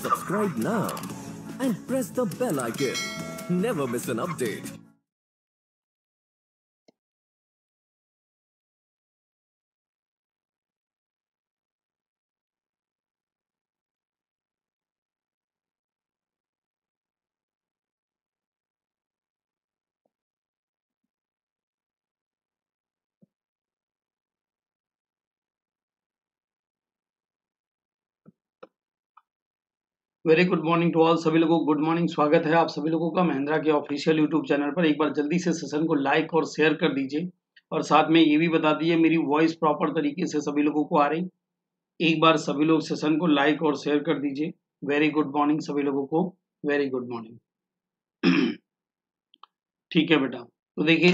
subscribe now and press the bell icon. Never miss an update. Very good morning to all. सभी लोगों को good morning. स्वागत है आप सभी लोगों का महिंद्रा के ऑफिशियल यूट्यूब चैनल पर। एक बार जल्दी से सेशन को लाइक और शेयर कर दीजिए और साथ में ये भी बता दीजिए मेरी वॉइस प्रॉपर तरीके से सभी लोगों को आ रही। एक बार सभी लोग सेशन को लाइक और शेयर कर दीजिए। वेरी गुड मॉर्निंग सभी लोगों को, वेरी गुड मॉर्निंग। ठीक है बेटा, तो देखिए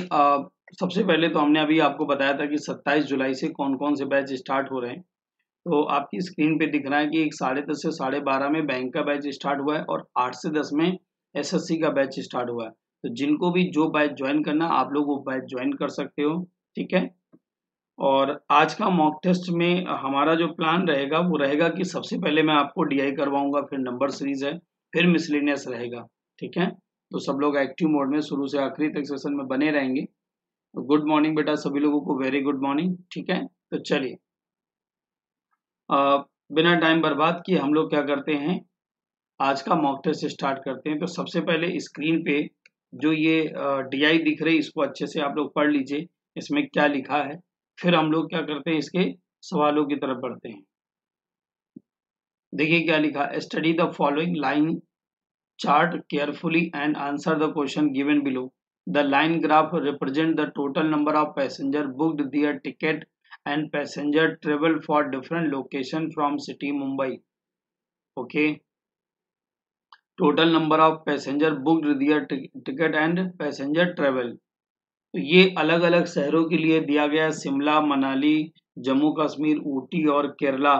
सबसे पहले तो हमने अभी आपको बताया था कि 27 जुलाई से कौन कौन से बैच स्टार्ट हो रहे हैं। तो आपकी स्क्रीन पे दिख रहा है कि एक 10:30 से 12:30 में बैंक का बैच स्टार्ट हुआ है और 8 से 10 में एसएससी का बैच स्टार्ट हुआ है। तो जिनको भी जो बैच ज्वाइन करना आप लोग वो बैच ज्वाइन कर सकते हो, ठीक है। और आज का मॉक टेस्ट में हमारा जो प्लान रहेगा वो रहेगा कि सबसे पहले मैं आपको डीआई करवाऊंगा, फिर नंबर सीरीज है, फिर मिसलेनियस रहेगा, ठीक है। तो सब लोग एक्टिव मोड में शुरू से आखिरी तक सेशन में बने रहेंगे। तो गुड मॉर्निंग बेटा सभी लोगों को, वेरी गुड मॉर्निंग, ठीक है। तो चलिए बिना टाइम बर्बाद किए हम लोग क्या करते हैं, आज का मॉक टेस्ट स्टार्ट करते हैं। तो सबसे पहले स्क्रीन पे जो ये डीआई दिख रही है इसको अच्छे से आप लोग पढ़ लीजिए, इसमें क्या लिखा है। फिर हम लोग क्या करते हैं, इसके सवालों की तरफ बढ़ते हैं। देखिए क्या लिखा है, study the following line chart carefully and answer the question given below. The line graph represent the total number of passenger booked their ticket and passenger travel for different location from city Mumbai. Okay, total number of passenger booked their ticket and passenger travel. तो ये अलग अलग शहरों के लिए दिया गया है, शिमला, मनाली, जम्मू कश्मीर, ऊटी और केरला,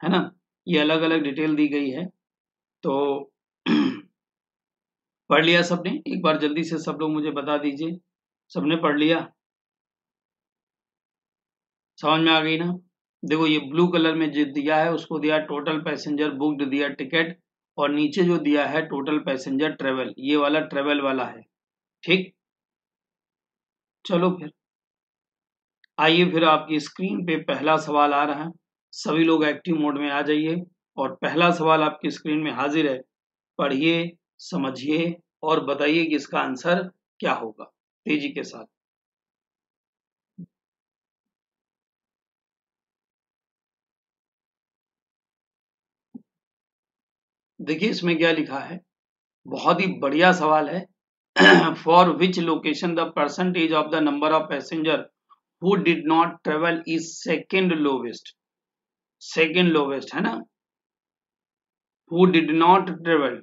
है ना। ये अलग अलग डिटेल दी गई है। तो पढ़ लिया सबने? एक बार जल्दी से सब लोग मुझे बता दीजिए, सबने पढ़ लिया? समझ में आ गई ना? देखो ये ब्लू कलर में जो दिया है उसको दिया टोटल पैसेंजर बुक्ड दिया टिकट, और नीचे जो दिया है टोटल पैसेंजर ट्रेवल, ये वाला ट्रेवल वाला है, ठीक। चलो फिर आइए, फिर आपकी स्क्रीन पे पहला सवाल आ रहा है। सभी लोग एक्टिव मोड में आ जाइए और पहला सवाल आपकी स्क्रीन में हाजिर है। पढ़िए, समझिए और बताइए कि इसका आंसर क्या होगा, तेजी के साथ। देखिए इसमें क्या लिखा है, बहुत ही बढ़िया सवाल है। For which location the percentage of the number of passenger who did not travel is second lowest. Second lowest है ना, हु डिड नॉट ट्रेवल।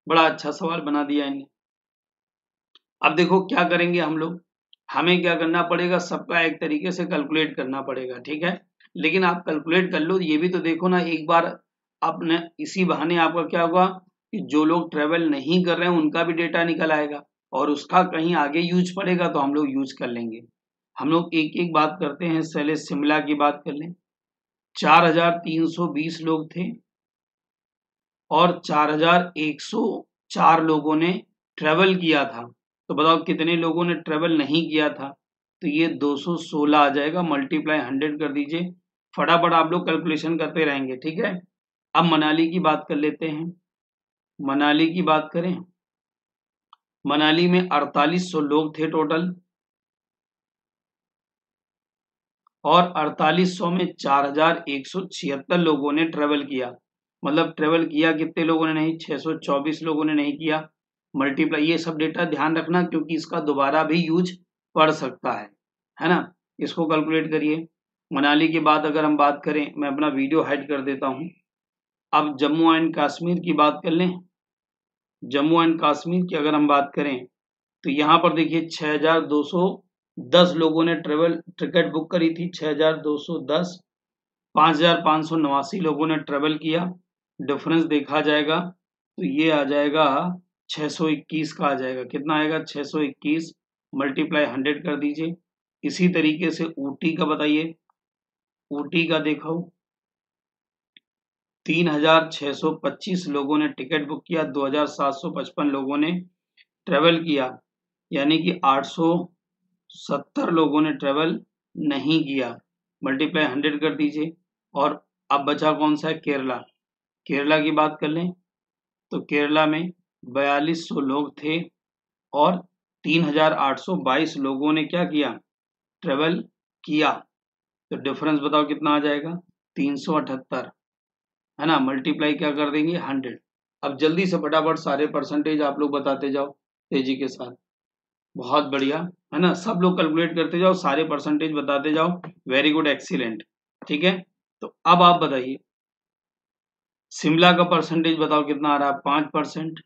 बड़ा अच्छा सवाल बना दिया इन्हें। अब देखो क्या करेंगे हम लोग, हमें क्या करना पड़ेगा, सबका एक तरीके से कैलकुलेट करना पड़ेगा, ठीक है। लेकिन आप कैलकुलेट कर लो, ये भी तो देखो ना एक बार, आपने इसी बहाने आपका क्या होगा कि जो लोग ट्रेवल नहीं कर रहे हैं उनका भी डेटा निकल आएगा और उसका कहीं आगे यूज पड़ेगा तो हम लोग यूज कर लेंगे। हम लोग एक एक बात करते हैं। पहले शिमला की बात कर लें, 4,320 लोग थे और 4,104 लोगों ने ट्रेवल किया था। तो बताओ कितने लोगों ने ट्रेवल नहीं किया था, तो ये 216 आ जाएगा। मल्टीप्लाई 100 कर दीजिए, फटाफट आप लोग कैलकुलेशन करते रहेंगे, ठीक है। अब मनाली की बात कर लेते हैं। मनाली की बात करें, मनाली में 4800 लोग थे टोटल, और 4800 में 4176 लोगों ने ट्रेवल किया। मतलब ट्रेवल किया कितने लोगों ने, नहीं 624 लोगों ने नहीं किया। मल्टीप्लाई, ये सब डेटा ध्यान रखना क्योंकि इसका दोबारा भी यूज पड़ सकता है ना। इसको कैलकुलेट करिए। मनाली के बाद अगर हम बात करें, मैं अपना वीडियो हाइड कर देता हूं। अब जम्मू एंड कश्मीर की बात कर लें। जम्मू एंड कश्मीर की अगर हम बात करें तो यहाँ पर देखिए 6,210 लोगों ने ट्रेवल टिकट बुक करी थी, 6,210। 5,589 लोगों ने ट्रेवल किया। डिफरेंस देखा जाएगा तो ये आ जाएगा 621 का आ जाएगा। कितना आएगा, 621। मल्टीप्लाई 100 कर दीजिए। इसी तरीके से ऊटी का बताइए, ऊटी का देखो, 3,625 लोगों ने टिकट बुक किया, 2,755 लोगों ने ट्रेवल किया, यानी कि 870 लोगों ने ट्रेवल नहीं किया। मल्टीप्लाई 100 कर दीजिए। और अब बचा कौन सा है? केरला। केरला की बात कर लें तो केरला में 4200 लोग थे और 3,822 लोगों ने क्या किया? ट्रेवल किया। तो डिफरेंस बताओ कितना आ जाएगा? 378, है ना। मल्टीप्लाई क्या कर देंगे? 100। अब जल्दी से फटाफट सारे परसेंटेज आप लोग बताते जाओ तेजी के साथ। बहुत बढ़िया, है ना। सब लोग कैलकुलेट करते जाओ, सारे परसेंटेज बताते जाओ। Very good, excellent. ठीक है, तो अब आप बताइए शिमला का परसेंटेज बताओ कितना आ रहा है? 5%।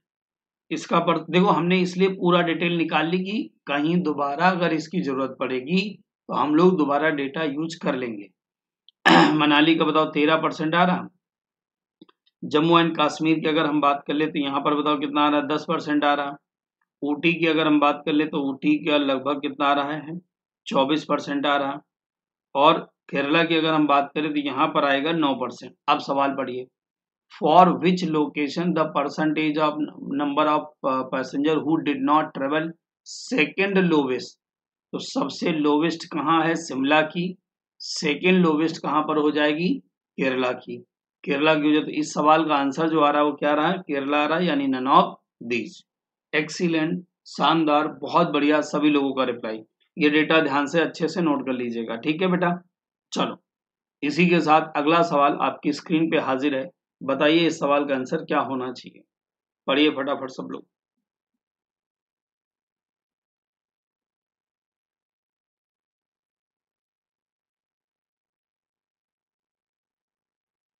इसका देखो हमने इसलिए पूरा डिटेल निकाल ली कि कहीं दोबारा अगर इसकी जरूरत पड़ेगी तो हम लोग दोबारा डेटा यूज कर लेंगे। मनाली का बताओ 13% आ रहा। जम्मू एंड कश्मीर की अगर हम बात कर ले तो यहाँ पर बताओ कितना आ रहा है? 10% आ रहा। ऊटी की अगर हम बात कर ले तो ऊटी का लगभग कितना आ रहा है? 24% आ रहा। और केरला की अगर हम बात करें तो यहाँ पर आएगा 9%। अब सवाल पढ़िए, for which location the percentage of number of passenger who did not travel second lowest. तो सबसे लोवेस्ट कहाँ है? शिमला की। सेकेंड लोवेस्ट कहाँ पर हो जाएगी? केरला की। केरला की वजह, तो इस सवाल का आंसर जो आ रहा है वो क्या रहा है? केरला आ रहा है, यानी नन ऑफ दीज। एक्सीलेंट, शानदार, बहुत बढ़िया सभी लोगों का रिप्लाई। ये डेटा ध्यान से अच्छे से नोट कर लीजिएगा, ठीक है बेटा। चलो, इसी के साथ अगला सवाल आपकी स्क्रीन पे हाजिर है। बताइए इस सवाल का आंसर क्या होना चाहिए? पढ़िए फटाफट सब लोग।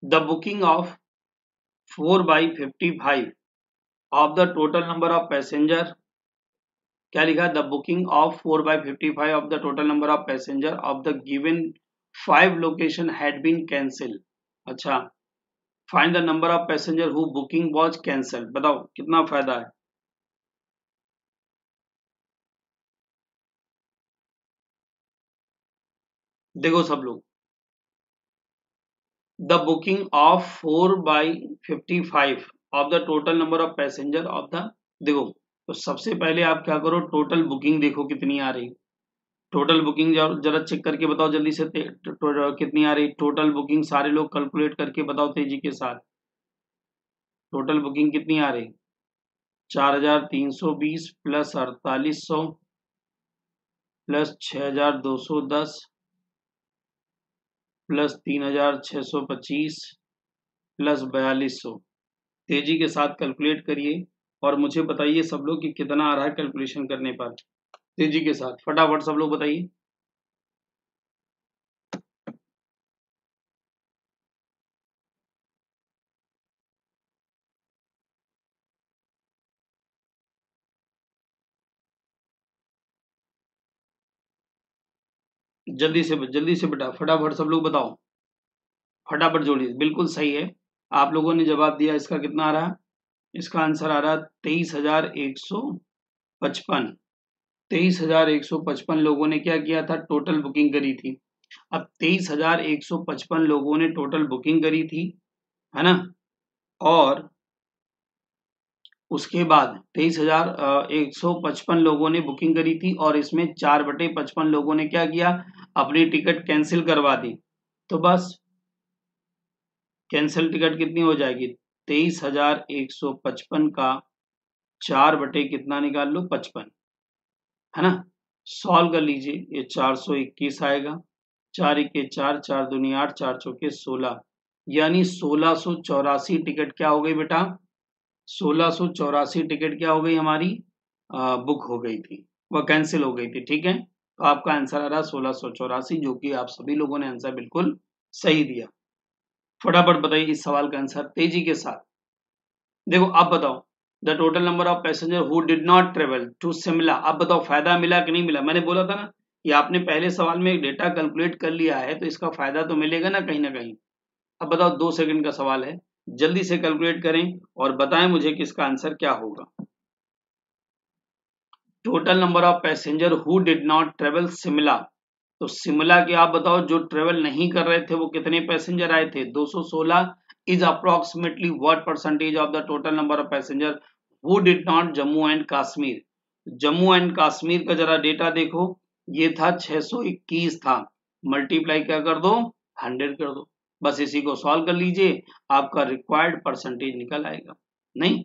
The booking of 4/55 of the total number of passenger, क्या लिखा है? The booking of 4/55 of the total number of passenger of the given 5 location had been cancel. अच्छा, find the number of passenger who booking was cancel. बताओ कितना फायदा है? देखो सब लोग, the booking of 4/55 of the total number of passenger of the, देखो तो सबसे पहले आप क्या करो? टोटल बुकिंग देखो कितनी आ रही। टोटल बुकिंग जरा चेक करके बताओ जल्दी से, कितनी आ रही टोटल बुकिंग? सारे लोग कैलकुलेट करके बताओ तेजी के साथ। टोटल बुकिंग कितनी आ रही? 4,320 प्लस 4,800 प्लस 6,210 प्लस 3,625 प्लस 4,200। तेजी के साथ कैलकुलेट करिए और मुझे बताइए सब लोग कि कितना आ रहा है कैलकुलेशन करने पर। तेजी के साथ फटाफट सब लोग बताइए। जल्दी से बेटा फटाफट सब लोग बताओ, फटाफट जोड़िए। बिल्कुल सही है, आप लोगों ने जवाब दिया। इसका कितना आ रहा है? इसका आंसर आ रहा है 23,155। 23,155 लोगों ने क्या किया था? टोटल बुकिंग करी थी। अब 23,155 लोगों ने टोटल बुकिंग करी थी, है ना। और उसके बाद 23,155 लोगों ने बुकिंग करी थी और इसमें 4/55 लोगों ने क्या किया? अपनी टिकट कैंसिल करवा दी। तो बस कैंसिल टिकट कितनी हो जाएगी? 23,155 का 4 कितना निकाल लो? 55, है ना। सॉल्व कर लीजिए, ये 421 आएगा। 4 × 4 = 4, 4 दूनी 8, 4 चौके 16, यानी 1684 टिकट क्या हो गई बेटा? 1684 टिकट क्या हो गई हमारी? बुक हो गई थी, वह कैंसिल हो गई थी। ठीक है, तो आपका आंसर आ रहा है 1684, जो कि आप सभी लोगों ने आंसर बिल्कुल सही दिया। फटाफट बताइए इस सवाल का आंसर तेजी के साथ। देखो अब बताओ, the total number of passenger who did not travel to Shimla. अब बताओ फायदा मिला कि नहीं मिला? मैंने बोला था ना कि आपने पहले सवाल में एक डेटा कैलकुलेट कर लिया है तो इसका फायदा तो मिलेगा ना कहीं ना कहीं। अब बताओ, 2 सेकंड का सवाल है, जल्दी से कैलकुलेट करें और बताएं मुझे कि इसका आंसर क्या होगा। Total number of passenger who did not travel Shimla, तो शिमला के आप बताओ जो ट्रेवल नहीं कर रहे थे वो कितने पैसेंजर आए थे? 216 is approximately what percentage of the total number of passenger who did not Jammu and Kashmir? Jammu and Kashmir का जरा डेटा देखो, ये था 621 था, मल्टीप्लाई क्या कर दो 100 कर दो, बस इसी को सॉल्व कर लीजिए, आपका रिक्वायर्ड परसेंटेज निकल आएगा। नहीं,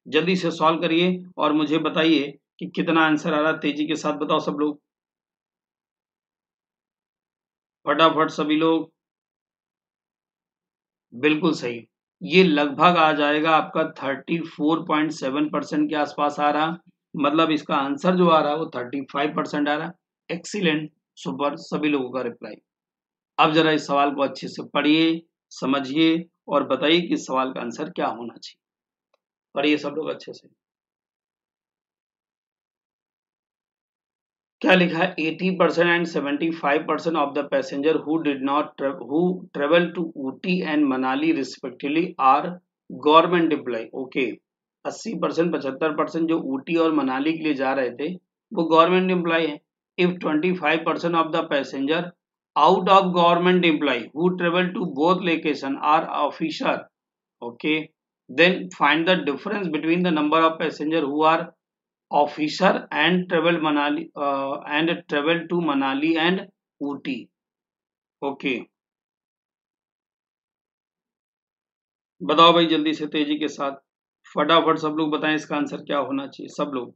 जल्दी से सॉल्व करिए और मुझे बताइए कि कितना आंसर आ रहा है, तेजी के साथ बताओ सब लोग, फटाफट सभी लोग। बिल्कुल सही, ये लगभग आ जाएगा आपका 34.7% के आसपास आ रहा, मतलब इसका आंसर जो आ रहा है वो 35% आ रहा। एक्सीलेंट, सुपर, सभी लोगों का रिप्लाई। अब जरा इस सवाल को अच्छे से पढ़िए, समझिए और बताइए कि इस सवाल का आंसर क्या होना चाहिए। पढ़िए सब लोग अच्छे से। क्या लिखा है, 80% and 75% of the passenger who did not who travel to Ooty and Manali respectively are government employee. Okay, 80% 75% जो ऊटी और मनाली के लिए जा रहे थे वो गवर्नमेंट एम्प्लॉय है। If 25% of the passenger out of government employee who travel to both location are officer, okay, then find the difference between the number of passenger who are officer and travel to Manali and Ooty. Okay, बताओ भाई जल्दी से तेजी के साथ, फटाफट सब लोग बताएं इसका आंसर क्या होना चाहिए, सब लोग।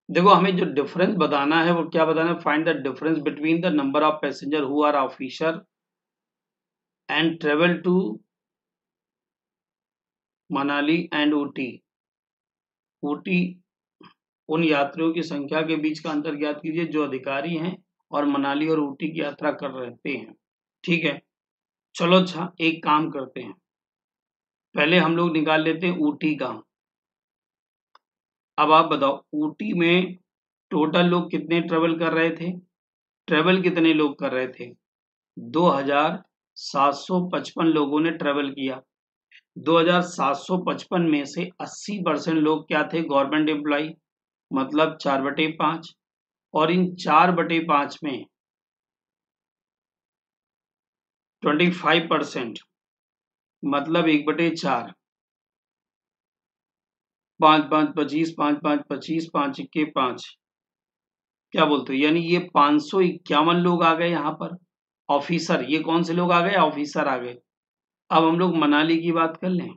देखो हमें जो डिफरेंस बताना है वो क्या बताना है, find the difference between the number of passenger who are officer and travel to Manali and Ooty. Ooty उन यात्रियों की संख्या के बीच का अंतर ज्ञात कीजिए जो अधिकारी हैं और मनाली और ऊटी की यात्रा कर रहते हैं। ठीक है, चलो अच्छा एक काम करते हैं, पहले हम लोग निकाल लेते हैं ऊटी का। अब आप बताओ ऊटी में टोटल लोग कितने ट्रेवल कर रहे थे, ट्रेवल कितने लोग कर रहे थे, 2755 लोगों ने ट्रेवल किया। 2755 में से 80% लोग क्या थे, गवर्नमेंट एम्प्लॉय, मतलब 4/5, और इन 4/5 में 25% मतलब 1/4, 5 5 25, 5 5 25, 5 1 5, क्या बोलते हो, यानी ये 551 लोग आ गए यहाँ पर ऑफिसर। ये कौन से लोग आ गए, ऑफिसर आ गए। अब हम लोग मनाली की बात कर लें,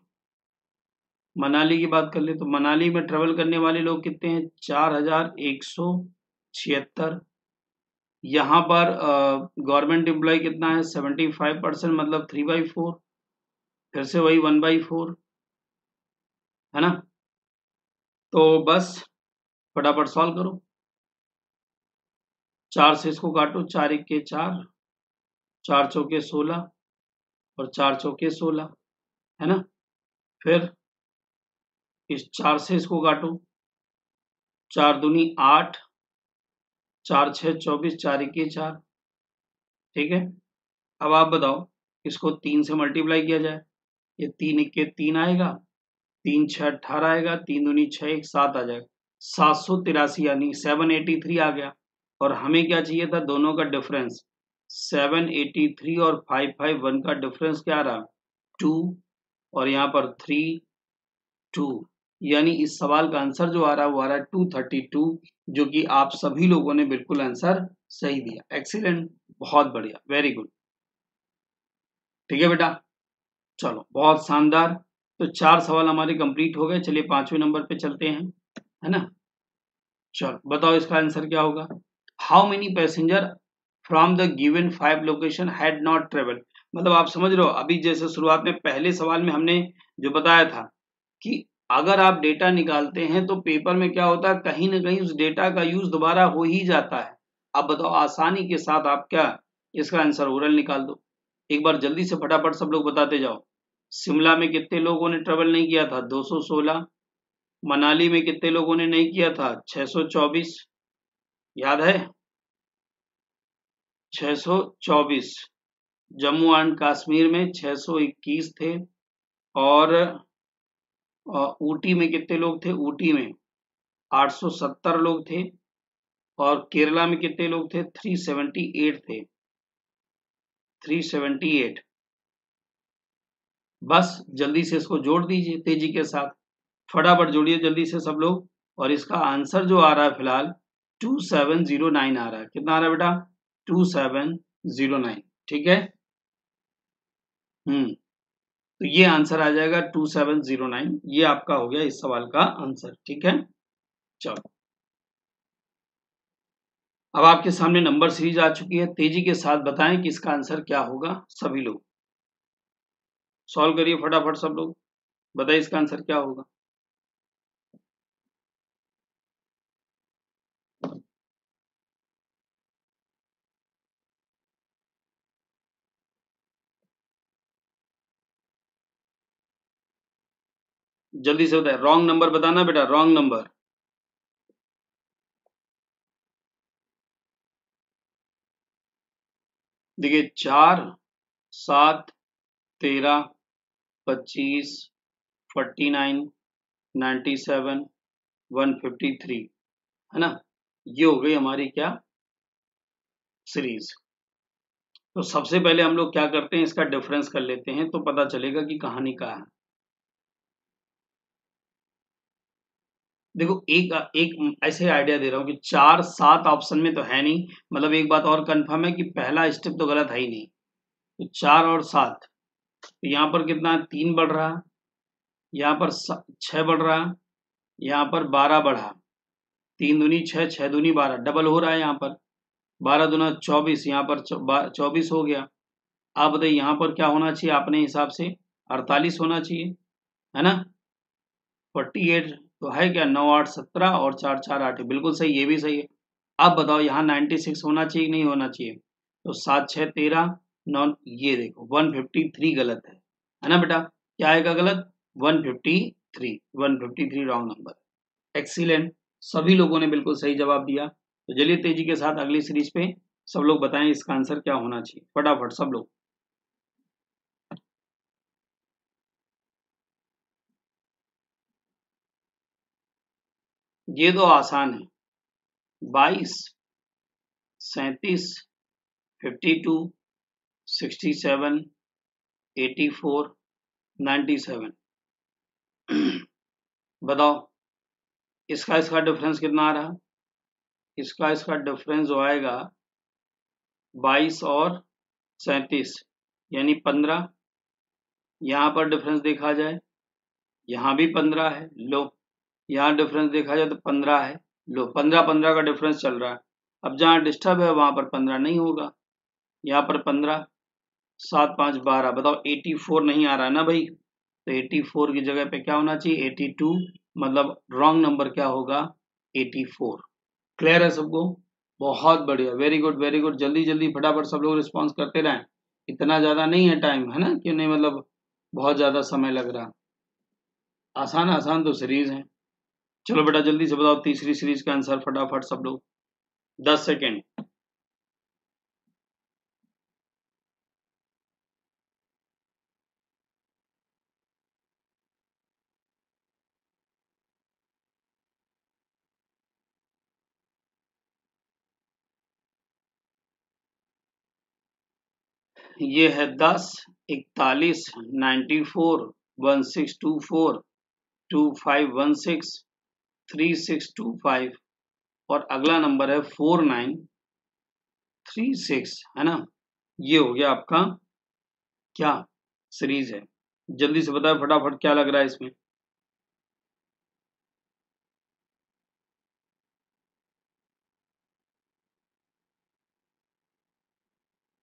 मनाली की बात कर ले तो मनाली में ट्रेवल करने वाले लोग कितने हैं, 4176। यहाँ पर गवर्नमेंट एम्प्लॉय कितना है, 75%, मतलब 3/4, फिर से वही 1/4 है ना। तो बस फटाफट सॉल्व करो, 4 से इसको काटो, 4 1 4, 4 चौके 16 और 4 चौके 16 है ना। फिर इस 4 से इसको काटो, 4 दूनी 8, 4 6 24, 4 1 4, ठीक है। अब आप बताओ इसको 3 से मल्टीप्लाई किया जाए, ये 3 1 3 आएगा, 3 6 18 आएगा, 3 दूनी 6 1 7 आ जाएगा, 783 यानी 783 आ गया। और हमें क्या चाहिए था, दोनों का डिफरेंस, 783 और 551 का डिफरेंस क्या रहा, 2, और यहाँ पर 3 2, यानी इस सवाल का आंसर जो आ रहा है वो आ रहा है 232, जो कि आप सभी लोगों ने बिल्कुल आंसर सही दिया। एक्सीलेंट, बहुत बढ़िया, वेरी गुड। ठीक है बेटा, चलो बहुत शानदार। तो 4 सवाल हमारे कंप्लीट हो गए, चलिए 5वें नंबर पे चलते हैं, है ना। चलो बताओ इसका आंसर क्या होगा, how many passenger from the given 5 location had not travel. मतलब आप समझ रहे हो, अभी जैसे शुरुआत में पहले सवाल में हमने जो बताया था कि अगर आप डेटा निकालते हैं तो पेपर में क्या होता है, कहीं ना कहीं उस डेटा का यूज दोबारा हो ही जाता है। अब बताओ आसानी के साथ आप क्या इसका आंसर ओरल निकाल दो, एक बार जल्दी से फटाफट सब लोग बताते जाओ। शिमला में कितने लोगों ने ट्रेवल नहीं किया था, 216। मनाली में कितने लोगों ने नहीं किया था, 624, याद है 624। जम्मू एंड कश्मीर में 621 थे, और ऊटी में कितने लोग थे, ऊटी में 870 लोग थे, और केरला में कितने लोग थे, 378 थे। 378। बस जल्दी से इसको जोड़ दीजिए तेजी के साथ, फटाफट जोड़िए जल्दी से सब लोग। और इसका आंसर जो आ रहा है फिलहाल 2709 आ रहा है। कितना आ रहा है बेटा? 2709। ठीक है। तो ये आंसर आ जाएगा 2709। ये आपका हो गया इस सवाल का आंसर। ठीक है। चलो, अब आपके सामने नंबर सीरीज आ चुकी है। तेजी के साथ बताएं कि इसका आंसर क्या होगा। सभी लोग सॉल्व करिए फटाफट सब लोग, बताइए इसका आंसर क्या होगा। जल्दी से बताए। रॉन्ग नंबर बताना बेटा, रॉन्ग नंबर। देखिए 4, 7, 13, 25, 49, 97, 153, है ना। ये हो गई हमारी क्या सीरीज। तो सबसे पहले हम लोग क्या करते हैं, इसका डिफरेंस कर लेते हैं तो पता चलेगा कि कहानी क्या है। देखो एक एक ऐसे आइडिया दे रहा हूँ कि 4, 7 ऑप्शन में तो है नहीं, मतलब एक बात और कंफर्म है कि पहला स्टेप तो गलत है ही नहीं। तो 4 और 7, तो यहाँ पर कितना 3 बढ़ रहा है, यहाँ पर 6 बढ़ रहा है, यहाँ पर 12 बढ़ा, 3 दूनी 6, 6 दूनी 12, डबल हो रहा है यहाँ पर। 12 दूना 24, यहाँ पर 24 हो गया। आप बताइए यहाँ पर क्या होना चाहिए अपने हिसाब से? 48 होना चाहिए, है ना। 48 तो है क्या, 9, 8, 17 और 4, 4, 8, बिल्कुल सही, ये भी सही है। अब बताओ यहाँ 96 होना चाहिए नहीं होना चाहिए? तो 7, 6, 13, 9, ये देखो 153 गलत है ना बेटा। क्या आएगा गलत? 153, 153 रॉन्ग नंबर। एक्सीलेंट, सभी लोगों ने बिल्कुल सही जवाब दिया। तो चलिए तेजी के साथ अगली सीरीज पे सब लोग बताएं इसका आंसर क्या होना चाहिए, फटाफट सब लोग। ये तो आसान है। 22, 37, 52, 67, 84, 97। बताओ इसका डिफरेंस कितना आ रहा है? इसका डिफरेंस जो आएगा 22 और 37 यानी 15। यहाँ पर डिफरेंस देखा जाए, यहाँ भी 15 है, लो। यहाँ डिफरेंस देखा जाए तो 15 है, लो। 15 15 का डिफरेंस चल रहा है। अब जहाँ डिस्टर्ब है वहां पर 15 नहीं होगा, यहाँ पर 15, 7, 5, 12। बताओ 84 नहीं आ रहा है ना भाई, तो 84 की जगह पे क्या होना चाहिए? 82, मतलब रॉन्ग नंबर क्या होगा? 84। क्लियर है सबको? बहुत बढ़िया, वेरी गुड वेरी गुड। जल्दी जल्दी फटाफट सब लोग रिस्पॉन्स करते रहें, इतना ज्यादा नहीं है टाइम, है ना, क्यों नहीं, मतलब बहुत ज्यादा समय लग रहा। आसान आसान तो सीरीज है। चलो बेटा जल्दी से बताओ तीसरी सीरीज का आंसर फटाफट सब लोग, 10 सेकेंड। ये है 10, 41, 94, 1624, 2516, 3625 और अगला नंबर है 4936, है ना। ये हो गया आपका क्या सीरीज है। जल्दी से बताओ फटाफट क्या लग रहा है इसमें।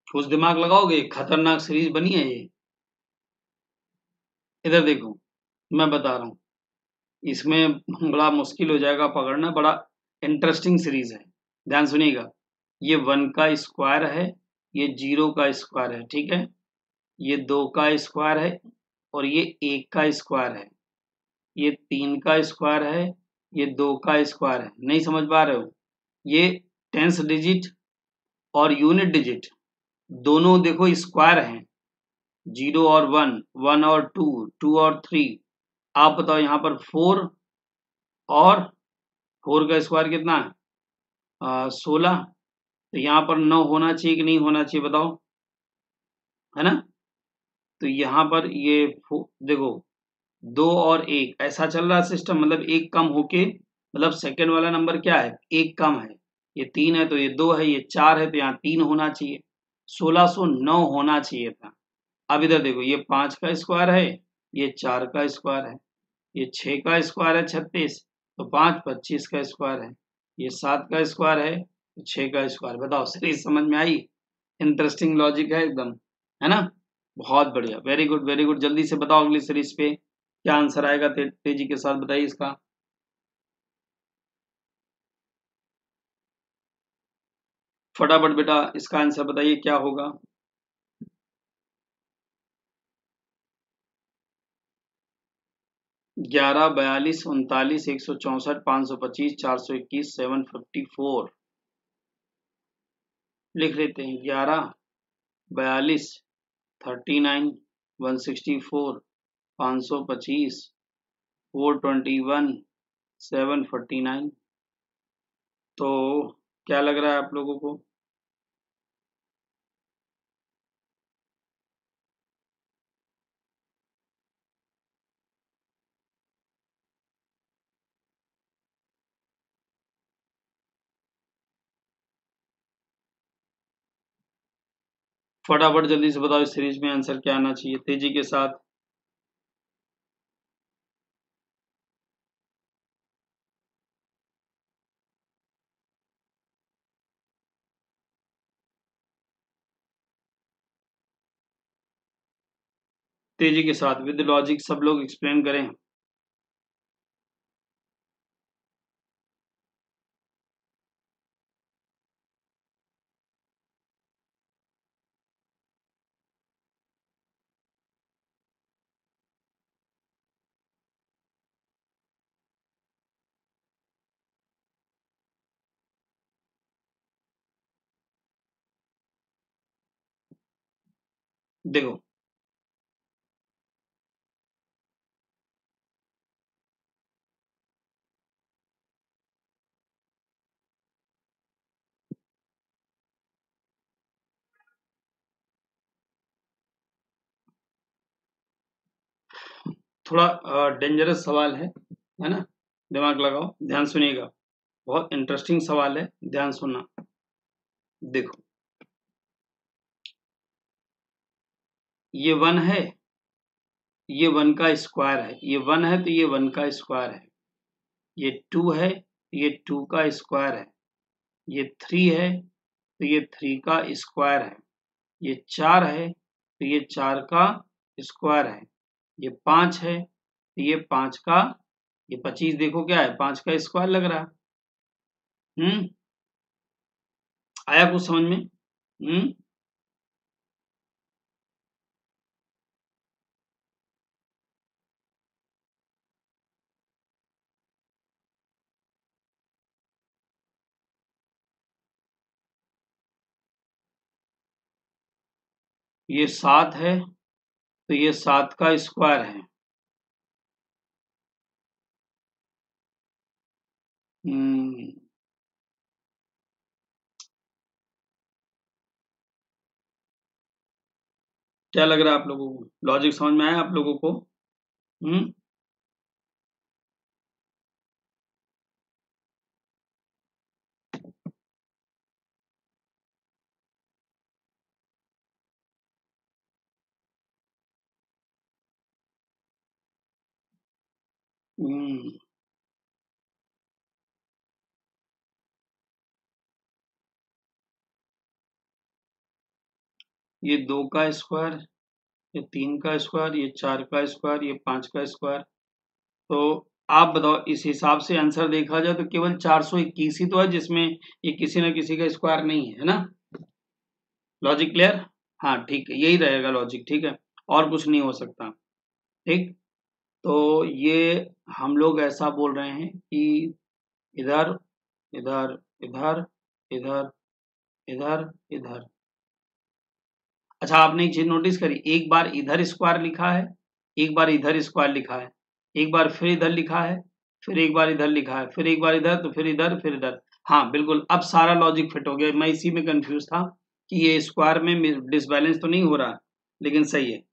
कुछ दिमाग लगाओगे, खतरनाक सीरीज बनी है ये। इधर देखो, मैं बता रहा हूँ, इसमें बड़ा मुश्किल हो जाएगा पकड़ना, बड़ा इंटरेस्टिंग सीरीज है। ध्यान सुनिएगा, ये 1 का स्क्वायर है, ये 0 का स्क्वायर है, ठीक है, ये 2 का स्क्वायर है और ये 1 का स्क्वायर है, ये 3 का स्क्वायर है, ये 2 का स्क्वायर है। नहीं समझ पा रहे हो? ये टेंस डिजिट और यूनिट डिजिट दोनों देखो स्क्वायर हैं, 0 और 1, 1 और 2, 2 और 3। आप बताओ यहाँ पर 4 और 4 का स्क्वायर कितना है? 16। तो यहाँ पर 9 होना चाहिए कि नहीं होना चाहिए बताओ? है ना। तो यहाँ पर ये देखो 2 और 1 ऐसा चल रहा है सिस्टम, मतलब एक कम होके, मतलब सेकंड वाला नंबर क्या है, एक कम है। ये 3 है तो ये 2 है, ये 4 है तो यहाँ 3 होना चाहिए, 1609 होना चाहिए था। अब इधर देखो, ये 5 का स्क्वायर है, ये 4 का स्क्वायर है, ये 6 का स्क्वायर है 36, तो 5 25 का स्क्वायर है, ये 7 का स्क्वायर है तो 6 का स्क्वायर। बताओ सीरीज समझ में आई? इंटरेस्टिंग लॉजिक है एकदम, है ना। बहुत बढ़िया, वेरी गुड वेरी गुड। जल्दी से बताओ अगली सीरीज पे क्या आंसर आएगा, तेजी के साथ बताइए इसका। फटाफट बेटा इसका आंसर बताइए क्या होगा। 11, 42, 39, 164, 525, 421, 754 लिख लेते हैं। 11, 42, 39, 164, 525, 421, 749। तो क्या लग रहा है आप लोगों को? फटाफट जल्दी से बताओ इस सीरीज में आंसर क्या आना चाहिए, तेजी के साथ। तेजी के साथ विद लॉजिक सब लोग एक्सप्लेन करें। देखो थोड़ा डेंजरस सवाल है ना। दिमाग लगाओ, ध्यान सुनिएगा, बहुत इंटरेस्टिंग सवाल है, ध्यान सुनना। देखो ये 1 है, ये 1 का स्क्वायर है, ये 1 है तो ये 1 का स्क्वायर है, ये 2 है तो ये 2 का स्क्वायर है, ये 3 है तो ये 3 का स्क्वायर है, ये 4 है तो ये 4 का स्क्वायर है, ये 5 है तो ये 5 का, ये 25 देखो क्या है, 5 का स्क्वायर लग रहा है। आया कुछ समझ में? ये 7 है तो ये 7 का स्क्वायर है। हम्म, क्या लग रहा है आप लोगों को? लॉजिक समझ में आया आप लोगों को? हम्म हम्म, ये 2 का स्क्वायर, ये 3 का स्क्वायर, ये 4 का स्क्वायर, ये 5 का स्क्वायर। तो आप बताओ इस हिसाब से आंसर देखा जाए तो केवल 421 ही तो है जिसमें ये किसी न किसी का स्क्वायर नहीं है ना। Logic clear? हाँ ठीक है, यही रहेगा लॉजिक, ठीक है, और कुछ नहीं हो सकता। ठीक, तो ये हम लोग ऐसा बोल रहे हैं कि इधर इधर इधर इधर इधर इधर। अच्छा आपने एक चीज नोटिस करी, एक बार इधर स्क्वायर लिखा है, एक बार इधर स्क्वायर लिखा है, एक बार फिर इधर लिखा है, फिर एक बार इधर लिखा है, फिर एक बार इधर, तो फिर इधर, फिर इधर। हाँ बिल्कुल, अब सारा लॉजिक फिट हो गया। मैं इसी में कंफ्यूज था कि ये स्क्वायर में डिसबैलेंस तो नहीं हो रहा, लेकिन सही है।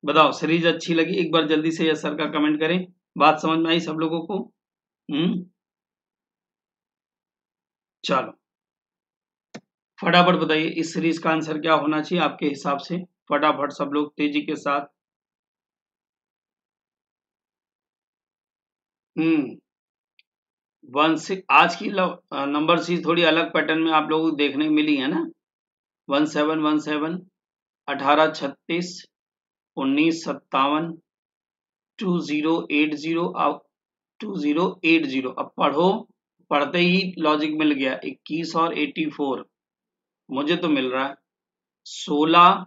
बताओ सीरीज अच्छी लगी? एक बार जल्दी से यस सर का कमेंट करें। बात समझ में आई सब लोगों को? चलो फटाफट बताइए इस सीरीज का आंसर क्या होना चाहिए आपके हिसाब से? फटाफट सब लोग तेजी के साथ। वन से आज की नंबर सीरीज थोड़ी अलग पैटर्न में आप लोगों को देखने को मिली है ना। 1717, 1836, 1957, 2080, अब 2080। अब पढ़ो, पढ़ते ही लॉजिक मिल गया। 21 और 84 मुझे तो मिल रहा है। 16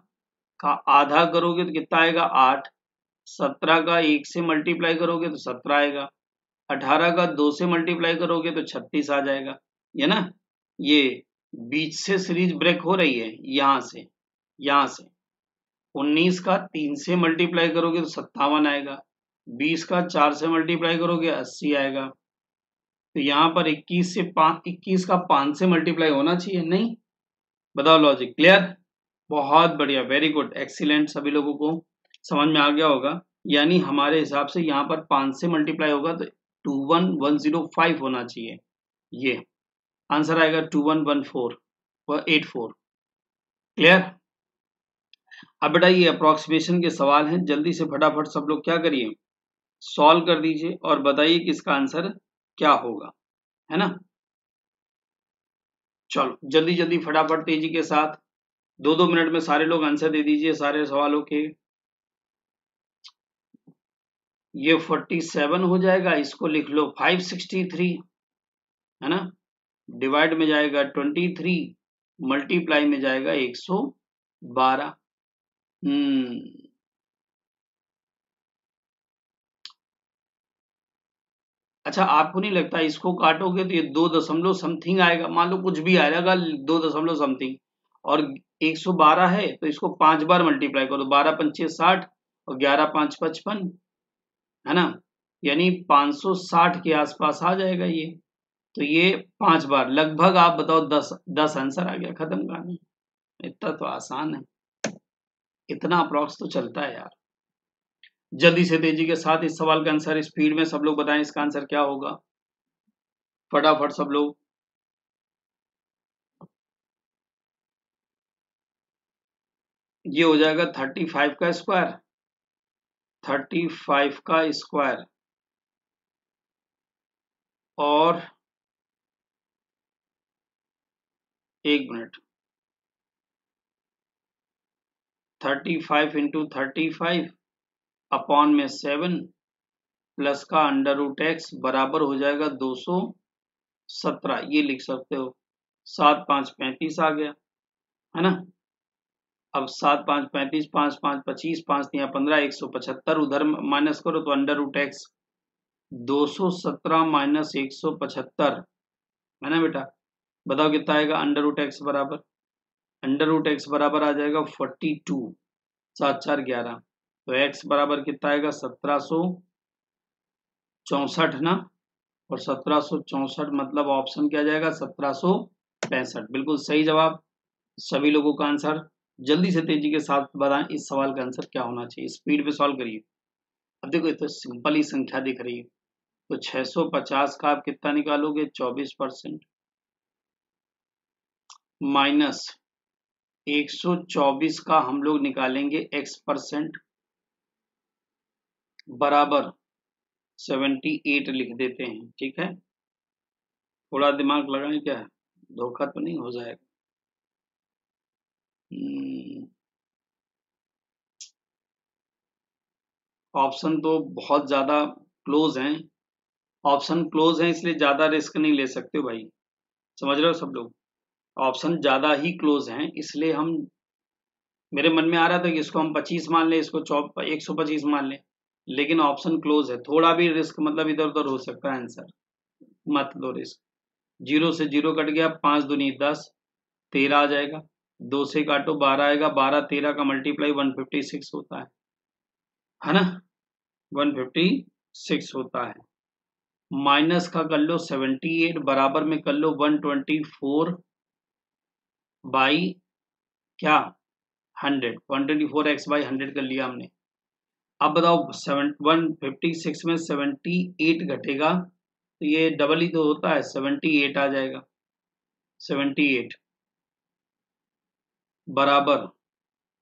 का आधा करोगे तो कितना आएगा? 8। 17 का 1 से मल्टीप्लाई करोगे तो 17 आएगा। 18 का 2 से मल्टीप्लाई करोगे तो 36 आ जाएगा। ये ना, ये बीच से सीरीज ब्रेक हो रही है यहां से। 19 का 3 से मल्टीप्लाई करोगे तो 57 आएगा। 20 का 4 से मल्टीप्लाई करोगे 80 आएगा। तो यहाँ पर 21 का 5 से मल्टीप्लाई होना चाहिए, नहीं? बताओ लॉजिक क्लियर? बहुत बढ़िया, वेरी गुड, एक्सीलेंट। सभी लोगों को समझ में आ गया होगा। यानी हमारे हिसाब से यहाँ पर 5 से मल्टीप्लाई होगा तो 21105 होना चाहिए। ये आंसर आएगा 211484। क्लियर? अब बेटा ये अप्रोक्सीमेशन के सवाल हैं, जल्दी से फटाफट सब लोग क्या करिए, सॉल्व कर दीजिए और बताइए कि इसका आंसर क्या होगा, है ना। चलो जल्दी जल्दी फटाफट तेजी के साथ 2-2 मिनट में सारे लोग आंसर दे दीजिए सारे सवालों के। ये 47 हो जाएगा, इसको लिख लो 563, है ना। डिवाइड में जाएगा 23, मल्टीप्लाई में जाएगा 112। अच्छा आपको नहीं लगता इसको काटोगे तो ये 2 दशमलव समथिंग आएगा? मान लो कुछ भी आएगा 2 दशमलव समथिंग, और 112 है तो इसको 5 बार मल्टीप्लाई करो। 12 पंचे 60 और 11 5 55, है ना। यानी 560 के आसपास आ जाएगा ये। तो ये 5 बार लगभग, आप बताओ 10 आंसर आ गया, खत्म कहानी। इतना तो आसान है, इतना अप्रॉक्स तो चलता है यार। जल्दी से तेजी के साथ इस सवाल का आंसर स्पीड में सब लोग बताएं, इसका आंसर क्या होगा? फटाफट सब लोग। ये हो जाएगा 35 का स्क्वायर, 35 का स्क्वायर और 1 मिनट, 35 इंटू 35 अपॉन में 7 प्लस का अंडर रूट एक्स बराबर हो जाएगा 217। ये लिख सकते हो। 7 5 35 आ गया, है ना। अब 7 5 35, 5 5 25, 5 3 15, 175 उधर माइनस करो तो अंडर रूट एक्स 217 माइनस 175, है ना बेटा। बताओ कितना आएगा अंडर रूट एक्स बराबर? अंडर रूट एक्स बराबर आ जाएगा 42, 7 4 11। तो एक्स बराबर कितना आएगा? 1764 ना। और 1764 मतलब ऑप्शन क्या जाएगा? 1765। बिल्कुल सही जवाब। सभी लोगों का आंसर जल्दी से तेजी के साथ बताएं इस सवाल का आंसर क्या होना चाहिए। स्पीड पे सॉल्व करिए। अब देखो ये तो सिंपल ही संख्या दिख रही है, तो 650 का आप कितना निकालोगे? 24% माइनस 124 का हम लोग निकालेंगे x% बराबर 78 लिख देते हैं, ठीक है। थोड़ा दिमाग लगाएं, क्या धोखा तो नहीं हो जाएगा? ऑप्शन तो बहुत ज्यादा क्लोज हैं, ऑप्शन क्लोज हैं इसलिए ज्यादा रिस्क नहीं ले सकते हो भाई, समझ रहे हो सब लोग। ऑप्शन ज्यादा ही क्लोज हैं इसलिए हम, मेरे मन में आ रहा था कि इसको हम 25 मान लें, इसको 125 मान लें, लेकिन ऑप्शन क्लोज है। थोड़ा भी रिस्क मतलब इधर उधर हो सकता है आंसर, मत लो रिस्क। 0 से 0 कट गया, 5 दूनी 10, 13 आ जाएगा। 2 से काटो 12 आएगा, 12 13 का मल्टीप्लाई 156 होता है ना। 156 होता है। माइनस का कर लो 78 बराबर में कर लो 124 बाई क्या 100, 124x बाई 100 कर लिया हमने। अब बताओ 156 में 78 घटेगा तो ये डबल ही तो होता है, 78 आ जाएगा। 78 बराबर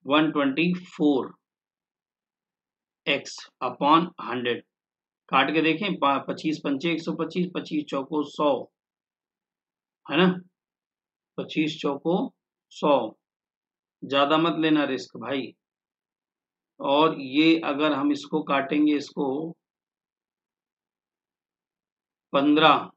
124x अपॉन 100। काट के देखें, 25 पंचे 125, 25 चौको 100, है ना, 25 चौको 100। ज्यादा मत लेना रिस्क भाई। और ये अगर हम इसको काटेंगे, इसको 15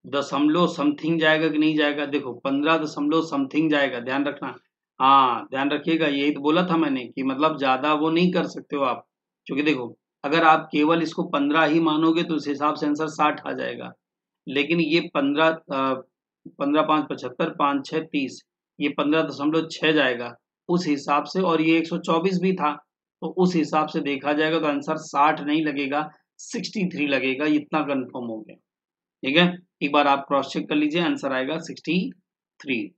दशमलव समथिंग जाएगा कि नहीं जाएगा, देखो 15 दशमलव समथिंग जाएगा, ध्यान रखना। हाँ ध्यान रखिएगा, यही तो बोला था मैंने कि मतलब ज्यादा वो नहीं कर सकते हो आप, क्योंकि देखो अगर आप केवल इसको 15 ही मानोगे तो उस हिसाब से आंसर 60 आ जाएगा। लेकिन ये 15 5 75 5 6 30, ये 15.6 जाएगा उस हिसाब से, और ये 124 भी था तो उस हिसाब से देखा जाएगा तो आंसर 60 नहीं लगेगा, 63 लगेगा। इतना कंफर्म हो गया, ठीक है। एक बार आप क्रॉस चेक कर लीजिए, आंसर आएगा 63।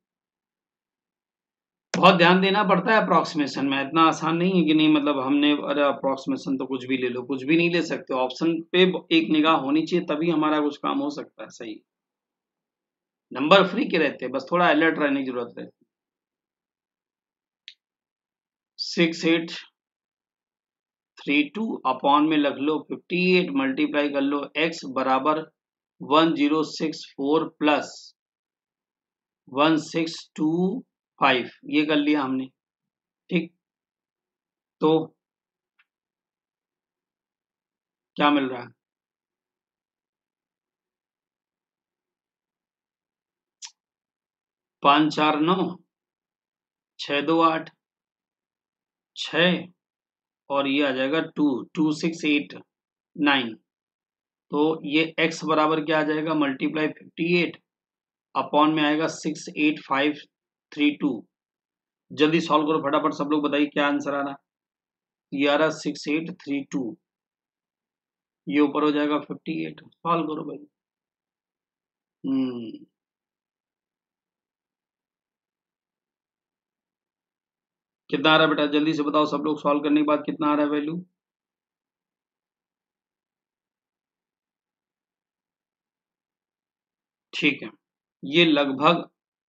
बहुत ध्यान देना पड़ता है अप्रोक्सीमेशन में, इतना आसान नहीं है कि नहीं मतलब हमने अरे अप्रोक्सीमेशन तो कुछ भी ले लो, कुछ भी नहीं ले सकते, ऑप्शन पे एक निगाह होनी चाहिए तभी हमारा कुछ काम हो सकता है। सही नंबर फ्री के रहते हैं, बस थोड़ा अलर्ट रहने की जरूरत है। 6832 अपॉन में लग लो 58 मल्टीप्लाई कर लो x बराबर 1064 प्लस 1625, ये कर लिया हमने, ठीक। तो क्या मिल रहा है, 5 4 9 6 2 8 6 और ये आ जाएगा 2 2 6 8 9। तो ये x बराबर क्या आ जाएगा, मल्टीप्लाई 58 अपॉन में आएगा 68532। जल्दी सॉल्व करो फटाफट, सब लोग बताइए क्या आंसर आ रहा। ये आ रहा 6832, ये ऊपर हो जाएगा 58। सॉल्व करो भाई। कितना आ रहा है बेटा, जल्दी से बताओ सब लोग, सॉल्व करने के बाद कितना आ रहा है वैल्यू। ठीक है, ये लगभग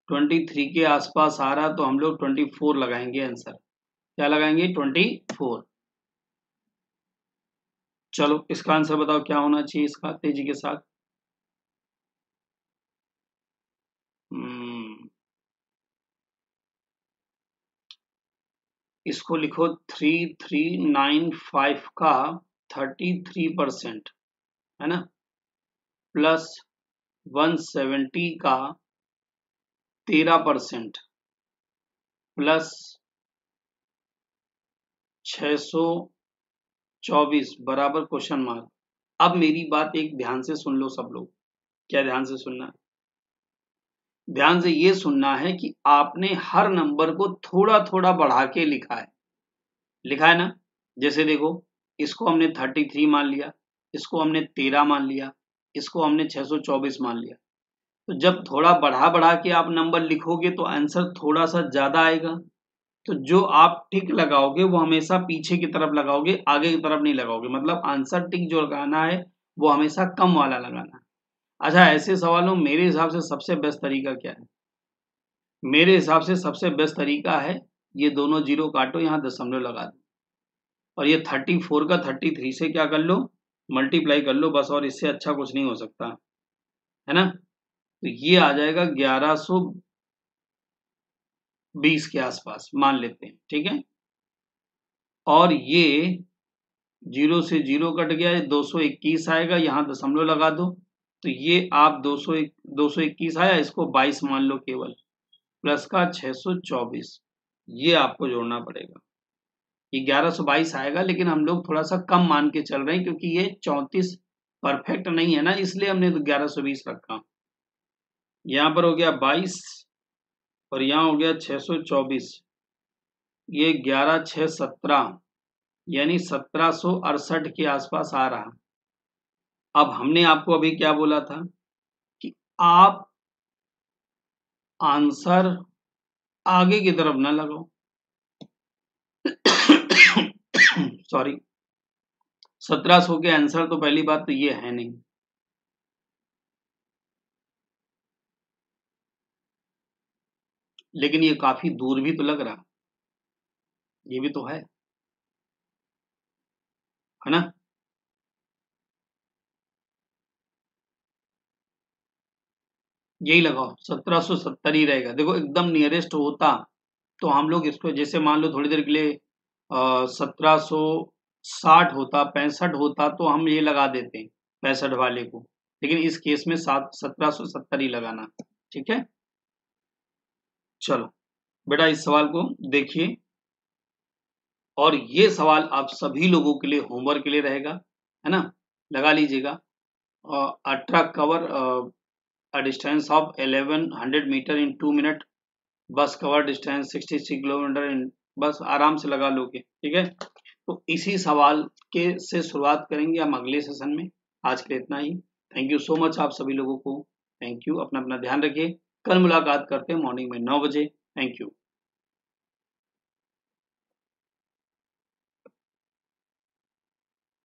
23 के आसपास आ रहा, तो हम लोग 24 लगाएंगे आंसर। क्या लगाएंगे, 24। चलो इसका आंसर बताओ क्या होना चाहिए इसका, तेजी के साथ। इसको लिखो 3395 का 33%, है ना, प्लस 170 का 13%, प्लस 624 बराबर क्वेश्चन मार्क। अब मेरी बात एक ध्यान से सुन लो सब लोग। क्या ध्यान से सुनना है, ध्यान से ये सुनना है कि आपने हर नंबर को थोड़ा थोड़ा बढ़ा के लिखा है, लिखा है ना। जैसे देखो, इसको हमने 33 मान लिया, इसको हमने 13 मान लिया, इसको हमने 624 मान लिया। तो जब थोड़ा बढ़ा बढ़ा के आप नंबर लिखोगे तो आंसर थोड़ा सा ज्यादा आएगा। तो जो आप टिक लगाओगे वो हमेशा पीछे की तरफ लगाओगे, आगे की तरफ नहीं लगाओगे। मतलब आंसर टिक जो लगाना है वो हमेशा कम वाला लगाना है। अच्छा, ऐसे सवालों मेरे हिसाब से सबसे बेस्ट तरीका क्या है, मेरे हिसाब से सबसे बेस्ट तरीका है ये दोनों जीरो काटो, यहाँ दशमलव लगा दो, और ये 34 का 33 से क्या कर लो, मल्टीप्लाई कर लो बस, और इससे अच्छा कुछ नहीं हो सकता, है ना। तो ये आ जाएगा 1120 के आसपास मान लेते हैं, ठीक है। और ये जीरो से जीरो कट गया, ये 221 आएगा, यहाँ दशमलव लगा दो, तो ये आप 221 आया, इसको 22 मान लो केवल, प्लस का 624, ये आपको जोड़ना पड़ेगा। ये 1122 आएगा, लेकिन हम लोग थोड़ा सा कम मान के चल रहे हैं क्योंकि ये 34 परफेक्ट नहीं है ना, इसलिए हमने 1120 रखा। यहाँ पर हो गया 22 और यहाँ हो गया 624, ये 11 6 17, यानी 1768 के आसपास आ रहा। अब हमने आपको अभी क्या बोला था कि आप आंसर आगे की तरफ ना लगाओ, सॉरी 1700 के आंसर तो पहली बात तो ये है नहीं, लेकिन ये काफी दूर भी तो लग रहा, ये भी तो है ना। यही लगाओ 1770 ही रहेगा। देखो एकदम नियरेस्ट होता तो हम लोग इसको, जैसे मान लो थोड़ी देर के लिए 1760 होता, 65 होता तो हम ये लगा देते 65 वाले को, लेकिन इस केस में 1770 ही लगाना। ठीक है, चलो बेटा इस सवाल को देखिए, और ये सवाल आप सभी लोगों के लिए होमवर्क के लिए रहेगा, है ना, लगा लीजिएगा। A truck cover a distance of 1100 metre in 2 minute, bus cover distance 66 kilometre in, बस आराम से लगा लोगे। ठीक है, तो इसी सवाल के से शुरुआत करेंगे हम अगले सेशन में। आज के लिए इतना ही। थैंक यू सो मच आप सभी लोगों को। थैंक यू, अपना अपना ध्यान रखिए। कल मुलाकात करते हैं मॉर्निंग में 9 बजे। Thank you.